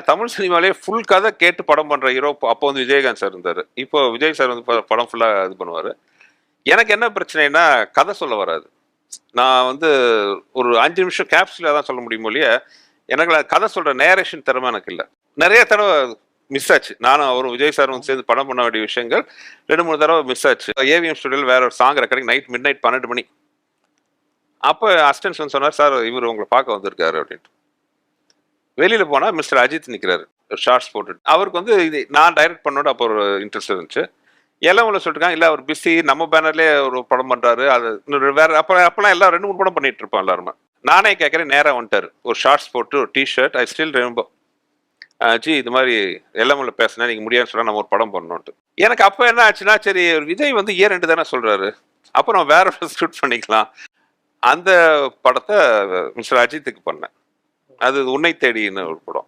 Tamil சினிமாலே full கதை கேட்டு படம் பண்ற ஹீரோ அப்போ வந்து விஜயகாந்த் சார் இருந்தாரு. இப்போ விஜய் சார் வந்து படம் ஃபுல்லா இது பண்ணுவாரு. எனக்கு என்ன பிரச்சனைன்னா கதை சொல்ல வராது. நான் வந்து ஒரு 5 நிமிஷம் கேப்ஸ்ல தான் சொல்ல முடியுமோ இல்லையா, எனக்கு கதை சொல்ற நேரேஷன் திறமை எனக்கு இல்லை. நிறைய தடவை மிஸ் ஆச்சு. நானும் அவரும் விஜய் சார் வந்து சேர்ந்து படம் பண்ண வேண்டிய விஷயங்கள் 2-3 தடவை மிஸ் ஆச்சு. ஏவிஎம் ஸ்டுடியோவில் வேற ஒரு song recording night mid night 12 மணி. அப்போ அசிஸ்டன்ஸ் வந்து சொன்னார், சார் இவர் உங்களை பார்க்க வந்திருக்காரு அப்படின்ட்டு. வெளியில போனா மிஸ்டர் அஜித் நிற்கிறாரு, ஷார்ட்ஸ் போட்டுட்டு. அவருக்கு வந்து இது நான் டைரக்ட் பண்ணோட அப்போ ஒரு இன்ட்ரெஸ்ட் இருந்துச்சு. எல்லாம் சொல்லிட்டுருக்காங்க, இல்லை அவர் பிஸி, நம்ம பேனர்லேயே ஒரு படம் பண்ணுறாரு, அது இன்னொரு வேற அப்போலாம் எல்லாம் 2-3 படம் பண்ணிட்டு இருப்போம் எல்லாருமே. நானே கேட்குறேன், நேராக வந்துட்டார். ஒரு ஷார்ட்ஸ் போட்டு ஒரு டிஷர்ட், ஐ ஸ்டில் ரிமெம்பர். ஜி இது மாதிரி எல்லாமே பேசினேன், நீங்கள் முடியாதுன்னு சொன்னால் நம்ம ஒரு படம் பண்ணோன்ட்டு. எனக்கு அப்போ என்ன ஆச்சுன்னா, சரி விஜய் வந்து ஏன் 2 தானே சொல்கிறாரு, அப்போ நம்ம வேற ஒரு ஷூட் பண்ணிக்கலாம். அந்த படத்தை மிஸ்டர் அஜித்துக்கு பண்ணேன். அது உன்னை தேடின்னு ஒரு படம்.